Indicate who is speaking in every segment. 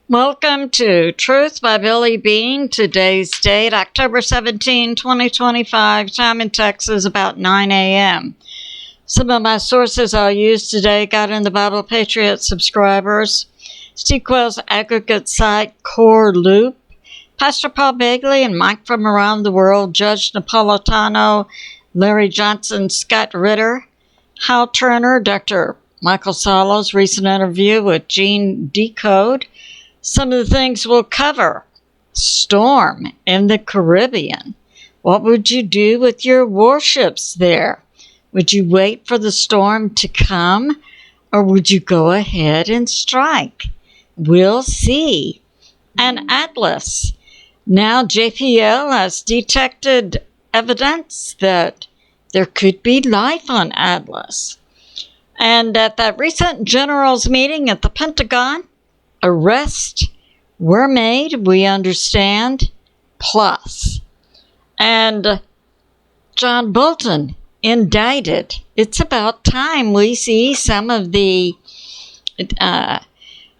Speaker 1: Welcome to Truth by Billie Beene. Today's date, October 17, 2025. Time in Texas, about 9 a.m. Some of my sources I'll use today: God in the Bible Patriot subscribers, Steve Quayle's aggregate site, CORELOOP, Pastor Paul Begley and Mike from around the world, Judge Napolitano, Larry Johnson, Scott Ritter, Hal Turner, Dr. Michael Salla's recent interview with Gene DECODE. Some of the things we'll cover: storm in the Caribbean. What would you do with your warships there? Would you wait for the storm to come, or would you go ahead and strike? We'll see. And Atlas. Now JPL has detected evidence that there could be life on Atlas. And at that recent generals meeting at the Pentagon, arrests were made, we understand, plus. And John Bolton indicted. It's about time we see some of the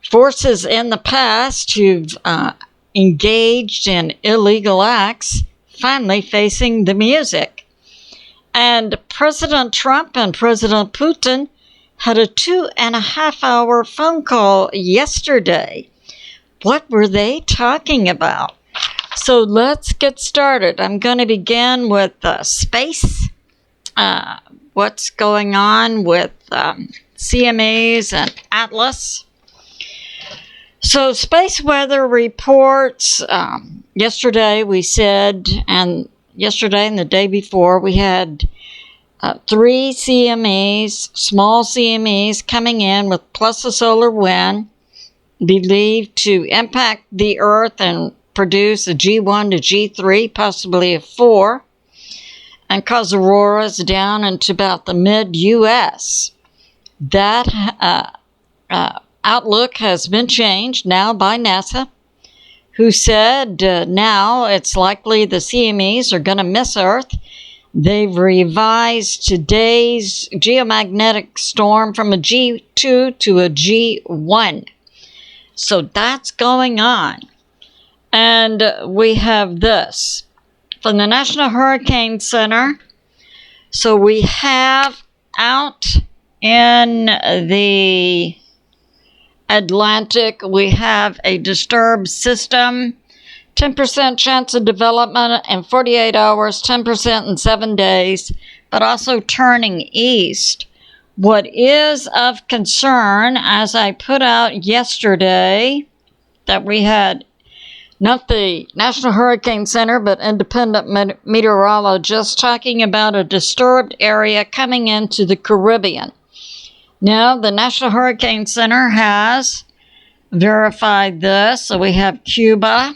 Speaker 1: forces in the past who've engaged in illegal acts finally facing the music. And President Trump and President Putin had a 2.5-hour phone call yesterday. What were they talking about? So let's get started. I'm going to begin with space. What's going on with CMEs and Atlas. So space weather reports. Yesterday we said, and yesterday and the day before, we had 3 CMEs, small CMEs, coming in with plus a solar wind, believed to impact the Earth and produce a G1 to G3, possibly a 4, and cause auroras down into about the mid-U.S. That outlook has been changed now by NASA, who said now it's likely the CMEs are going to miss Earth. They've revised today's geomagnetic storm from a G2 to a G1. So that's going on. And we have this from the National Hurricane Center. So we have out in the Atlantic, we have a disturbed system. 10% chance of development in 48 hours, 10% in 7 days, but also turning east. What is of concern, as I put out yesterday, that we had not the National Hurricane Center, but independent meteorologists talking about a disturbed area coming into the Caribbean. Now, the National Hurricane Center has verified this. So we have Cuba.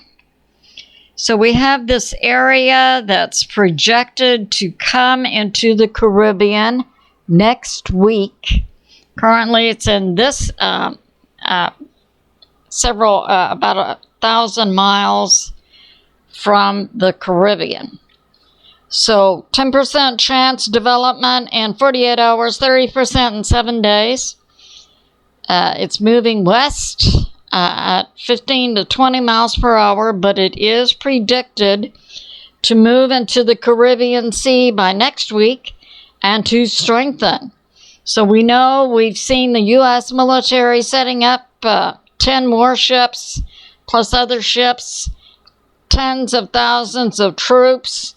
Speaker 1: So we have this area that's projected to come into the Caribbean next week. Currently, it's in this about 1,000 miles from the Caribbean. So 10% chance development in 48 hours, 30% in 7 days. It's moving west at 15 to 20 miles per hour, but it is predicted to move into the Caribbean Sea by next week and to strengthen. So we know we've seen the U.S. military setting up 10 warships plus other ships, tens of thousands of troops,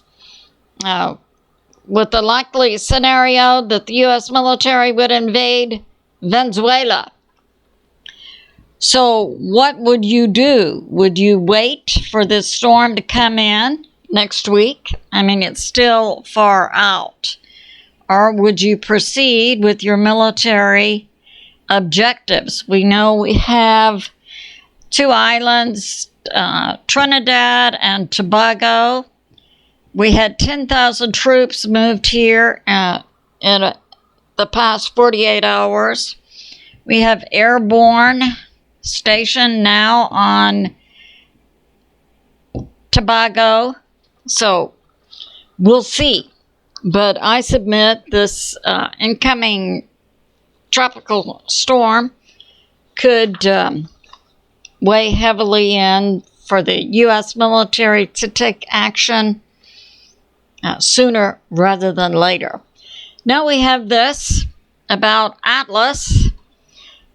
Speaker 1: with the likely scenario that the U.S. military would invade Venezuela. So what would you do? Would you wait for this storm to come in next week? I mean, it's still far out. Or would you proceed with your military objectives? We know we have 2 islands, Trinidad and Tobago. We had 10,000 troops moved here in the past 48 hours. We have airborne station now on Tobago. So we'll see. But I submit this incoming tropical storm could weigh heavily in for the U.S. military to take action sooner rather than later. Now we have this about Atlas,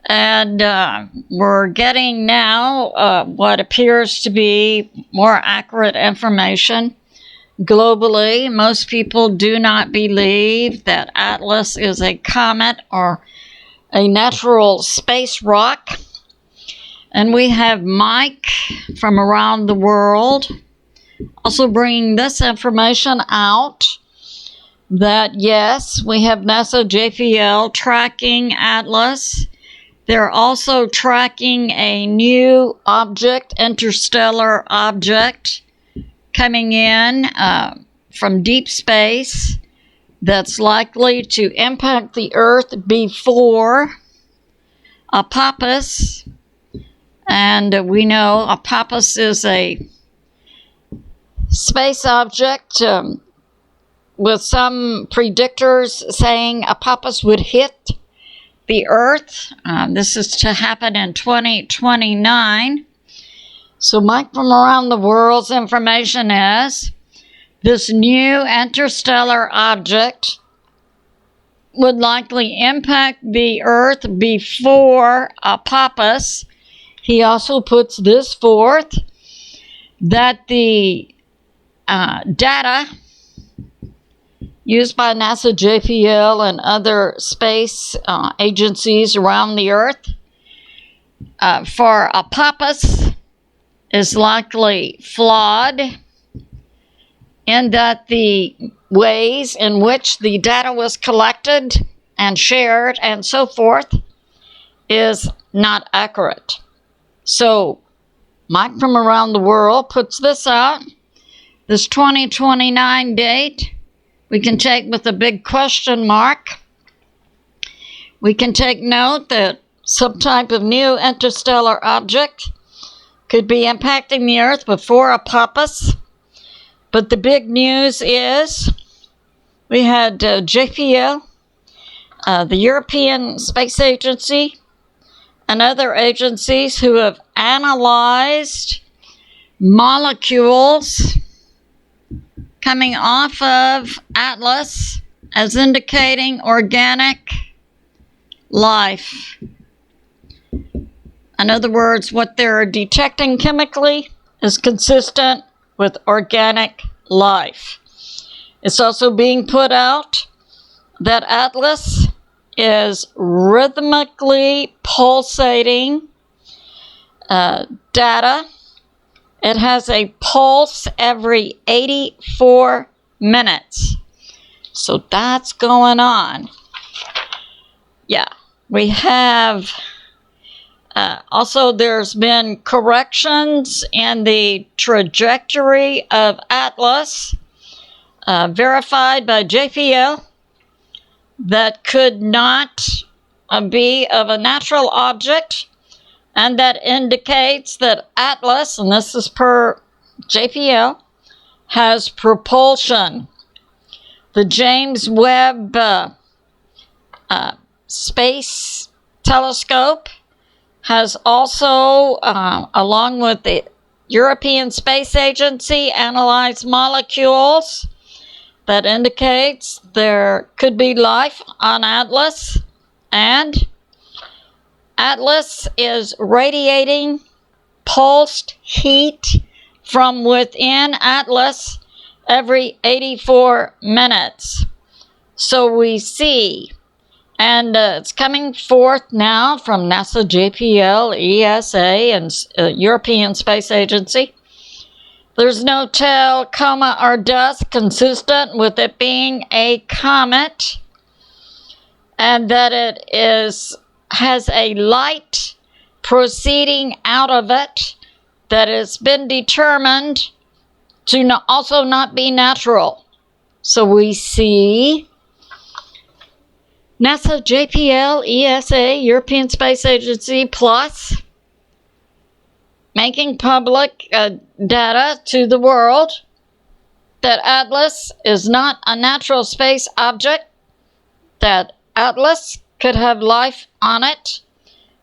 Speaker 1: and we're getting now what appears to be more accurate information. Globally, most people do not believe that Atlas is a comet or a natural space rock. And we have Mike from around the world also bringing this information out, that yes, we have NASA JPL tracking Atlas. They're also tracking a new object, interstellar object, coming in from deep space that's likely to impact the Earth before Apophis. And we know Apophis is a space object with some predictors saying Apophis would hit the Earth. This is to happen in 2029. So Mike from around the world's information is this new interstellar object would likely impact the Earth before Apophis. He also puts this forth, that the data used by NASA JPL and other space agencies around the Earth for Apophis is likely flawed, in that the ways in which the data was collected and shared and so forth is not accurate. So Mike from around the world puts this out. This 2029 date we can take with a big question mark. We can take note that some type of new interstellar object could be impacting the Earth before Apophis. But the big news is we had JPL, the European Space Agency, and other agencies who have analyzed molecules coming off of Atlas as indicating organic life. In other words, what they're detecting chemically is consistent with organic life. It's also being put out that Atlas is rhythmically pulsating data. It has a pulse every 84 minutes. So that's going on. Yeah, we have also there's been corrections in the trajectory of Atlas verified by JPL that could not be of a natural object, and that indicates that Atlas, and this is per JPL, has propulsion. The James Webb Space Telescope has also, along with the European Space Agency, analyzed molecules that indicates there could be life on Atlas, and Atlas is radiating pulsed heat from within Atlas every 84 minutes. So we see, and it's coming forth now from NASA JPL, ESA, and European Space Agency. There's no tail, coma, or dust consistent with it being a comet, and that it has a light proceeding out of it that has been determined to also not be natural. So we see NASA, JPL, ESA, European Space Agency, plus making public data to the world that Atlas is not a natural space object, that Atlas could have life on it,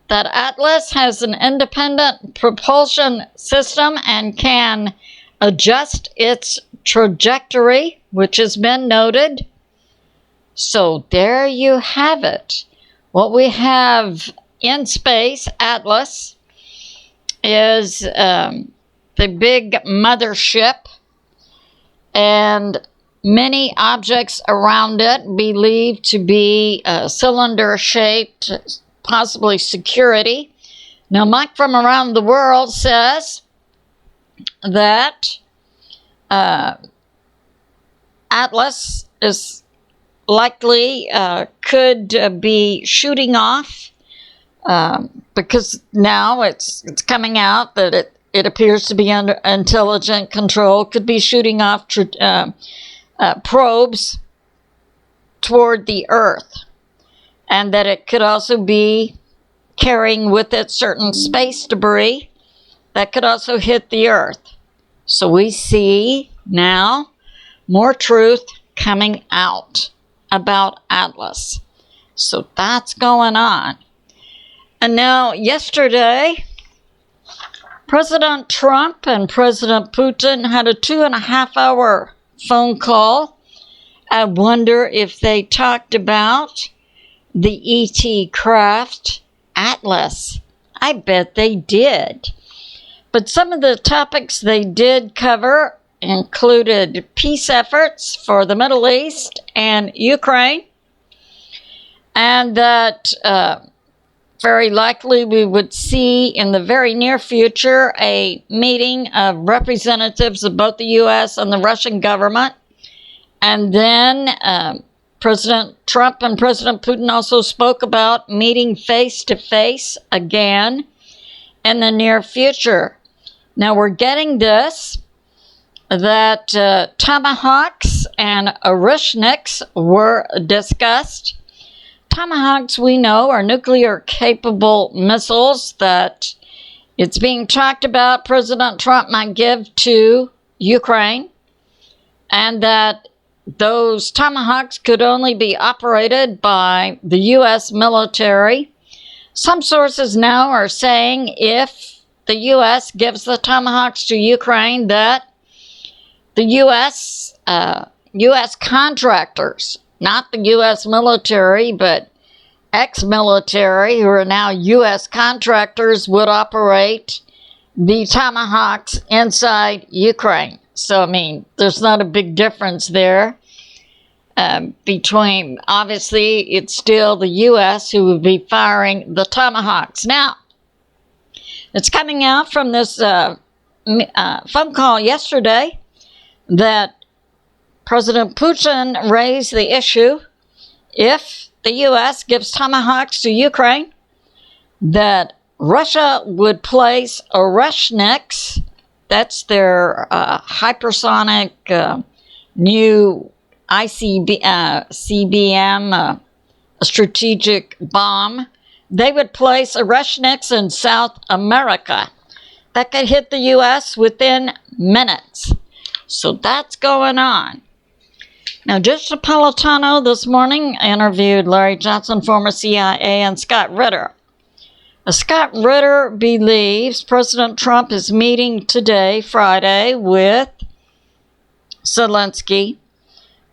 Speaker 1: that Atlas has an independent propulsion system and can adjust its trajectory, which has been noted. So there you have it. What we have in space, Atlas, is the big mothership, and many objects around it believed to be cylinder-shaped, possibly security. Now, Mike from around the world says that Atlas is likely could be shooting off because now it's coming out that it appears to be under intelligent control, could be shooting off probes toward the Earth, and that it could also be carrying with it certain space debris that could also hit the Earth. So we see now more truth coming out about Atlas. So that's going on. And now yesterday, President Trump and President Putin had a 2.5-hour phone call. I wonder if they talked about the ET craft Atlas. I bet they did. But some of the topics they did cover included peace efforts for the Middle East and Ukraine, and that very likely we would see in the very near future a meeting of representatives of both the U.S. and the Russian government. And then President Trump and President Putin also spoke about meeting face-to-face again in the near future. Now we're getting this, that tomahawks and orishniks were discussed. Tomahawks, we know, are nuclear-capable missiles that it's being talked about President Trump might give to Ukraine, and that those tomahawks could only be operated by the U.S. military. Some sources now are saying if the U.S. gives the tomahawks to Ukraine, that the U.S. contractors, not the U.S. military, but ex-military who are now U.S. contractors, would operate the tomahawks inside Ukraine. So, I mean, there's not a big difference there between, obviously, it's still the U.S. who would be firing the tomahawks. Now, it's coming out from this phone call yesterday that President Putin raised the issue, if the U.S. gives tomahawks to Ukraine, that Russia would place orishniks, that's their hypersonic new CBM, a strategic bomb. They would place orishniks in South America that could hit the U.S. within minutes. So that's going on. Now, Geopolitics this morning interviewed Larry Johnson, former CIA, and Scott Ritter. Scott Ritter believes President Trump is meeting today, Friday, with Zelensky.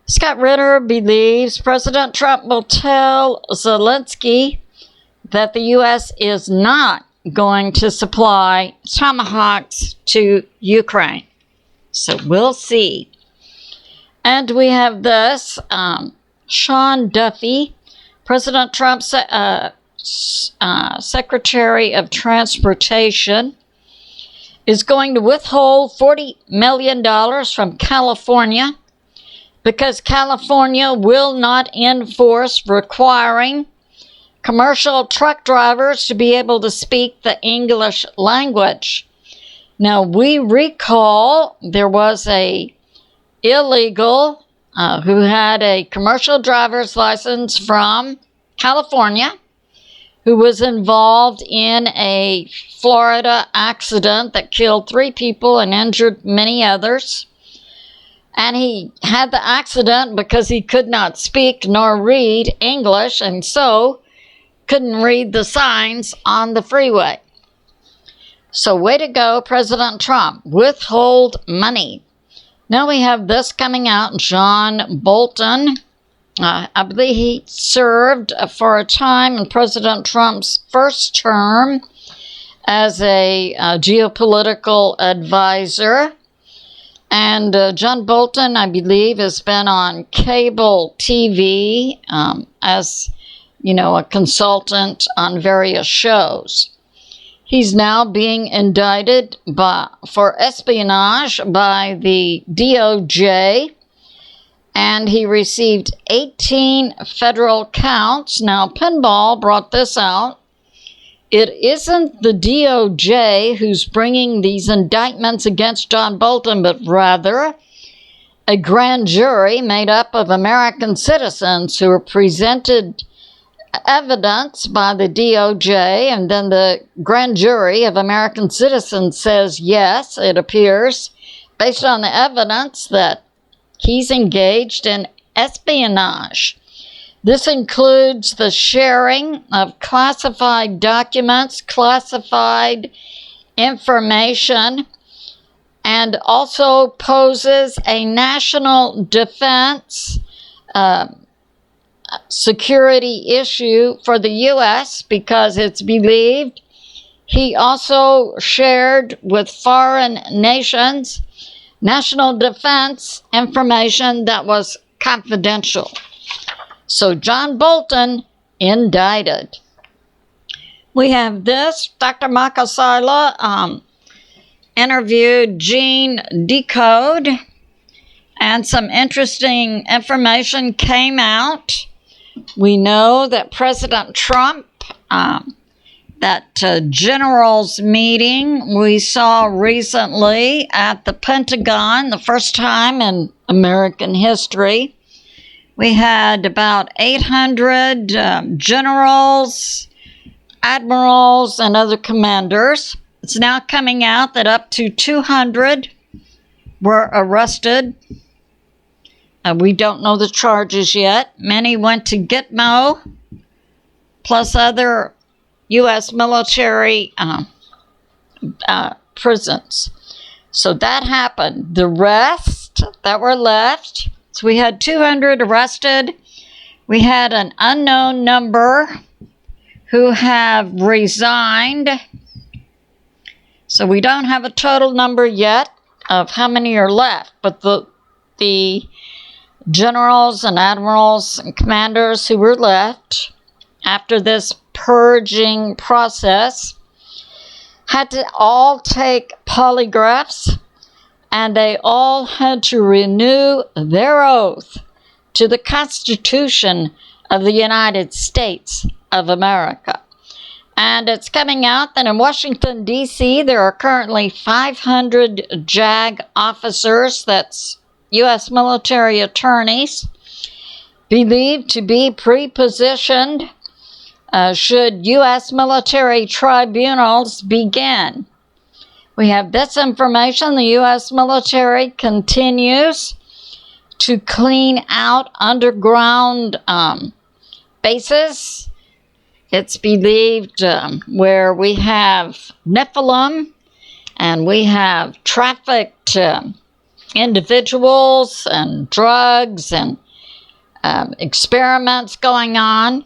Speaker 1: Scott Ritter believes President Trump will tell Zelensky that the U.S. is not going to supply tomahawks to Ukraine. So we'll see. And we have this, Sean Duffy, President Trump's Secretary of Transportation, is going to withhold $40 million from California because California will not enforce requiring commercial truck drivers to be able to speak the English language. Now, we recall there was a illegal who had a commercial driver's license from California who was involved in a Florida accident that killed 3 people and injured many others. And he had the accident because he could not speak nor read English, and so couldn't read the signs on the freeway. So way to go, President Trump. Withhold money. Now we have this coming out. John Bolton, I believe he served for a time in President Trump's first term as a geopolitical advisor. And John Bolton, I believe, has been on cable TV as, you know, a consultant on various shows. He's now being indicted for espionage by the DOJ, and he received 18 federal counts. Now, Pinball brought this out. It isn't the DOJ who's bringing these indictments against John Bolton, but rather a grand jury made up of American citizens who were presented evidence by the DOJ, and then the grand jury of American citizens says, yes, it appears, based on the evidence, that he's engaged in espionage. This includes the sharing of classified documents, classified information, and also poses a national defense security issue for the U.S. because it's believed he also shared with foreign nations national defense information that was confidential. So John Bolton indicted. We have this. Dr. Makasila interviewed Gene DECODE, and some interesting information came out. We know that President Trump, that generals meeting we saw recently at the Pentagon, the first time in American history, we had about 800 generals, admirals, and other commanders. It's now coming out that up to 200 were arrested. We don't know the charges yet. Many went to Gitmo, plus other U.S. military prisons. So that happened. The rest that were left, so we had 200 arrested. We had an unknown number who have resigned. So we don't have a total number yet of how many are left, but the generals and admirals and commanders who were left after this purging process had to all take polygraphs, and they all had to renew their oath to the Constitution of the United States of America. And it's coming out that in Washington, D.C., there are currently 500 JAG officers, that's U.S. military attorneys, believed to be pre-positioned should U.S. military tribunals begin. We have this information. The U.S. military continues to clean out underground bases. It's believed where we have Nephilim and we have trafficked individuals and drugs and experiments going on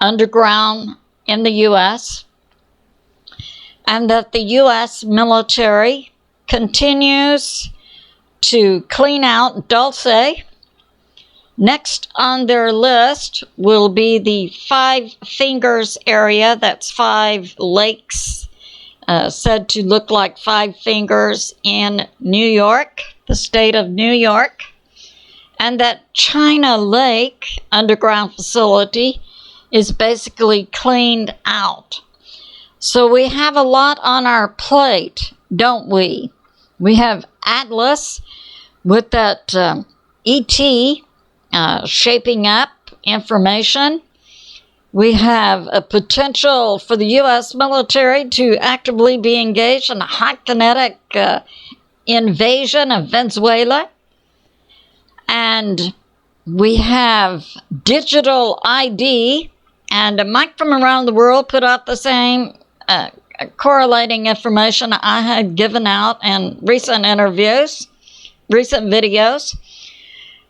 Speaker 1: underground in the U.S., and that the U.S. military continues to clean out Dulce. Next on their list will be the Five Fingers area. That's 5 lakes said to look like 5 fingers in New York, the state of New York. And that China Lake underground facility is basically cleaned out. So we have a lot on our plate, don't we? We have Atlas with that ET shaping up information. We have a potential for the U.S. military to actively be engaged in a hot kinetic invasion of Venezuela. And we have digital ID And Mike from around the world put out the same correlating information I had given out in recent interviews, recent videos,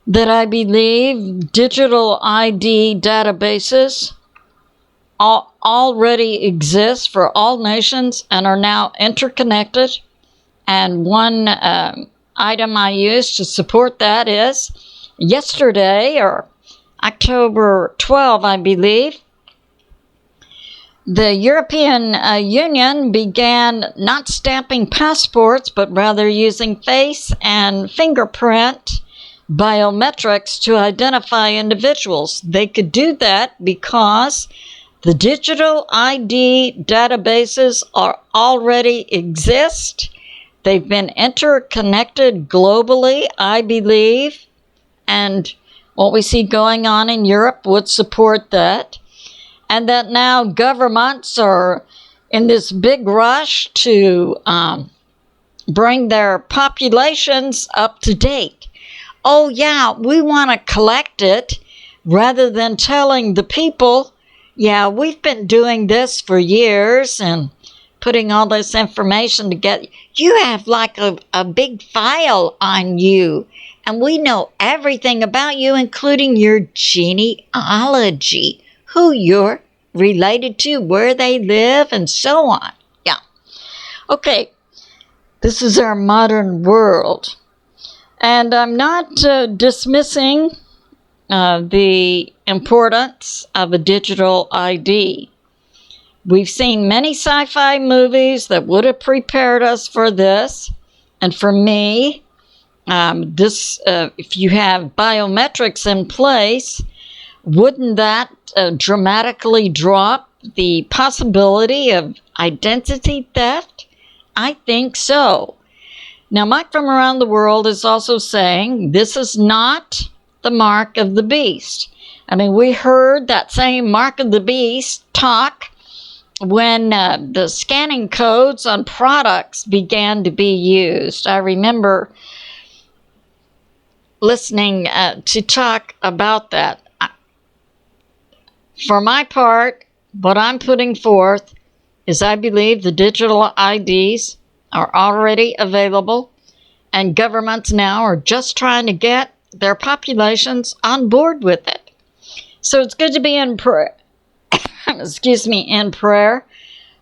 Speaker 1: that I believe digital ID databases already exist for all nations and are now interconnected. And one item I used to support that is yesterday, or October 12, I believe, the European Union began not stamping passports, but rather using face and fingerprint biometrics to identify individuals. They could do that because the digital ID databases already exist. They've been interconnected globally, I believe, and what we see going on in Europe would support that. And that now governments are in this big rush to bring their populations up to date. Oh yeah, we want to collect it, rather than telling the people, yeah, we've been doing this for years and putting all this information together. You have like a big file on you, and we know everything about you, including your genealogy, who you're related to, where they live, and so on. Yeah. Okay, this is our modern world. And I'm not dismissing the importance of a digital ID. We've seen many sci-fi movies that would have prepared us for this. And for me, if you have biometrics in place, wouldn't that dramatically drop the possibility of identity theft? I think so. Now, Mike from around the world is also saying this is not the mark of the beast. I mean, we heard that same mark of the beast talk when the scanning codes on products began to be used. I remember listening to talk about that. For my part, what I'm putting forth is I believe the digital IDs are already available, and governments now are just trying to get their populations on board with it. So it's good to be in prayer. in prayer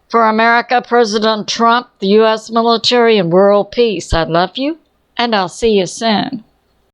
Speaker 1: for America, President Trump, the U.S. military, and world peace. I love you, and I'll see you soon.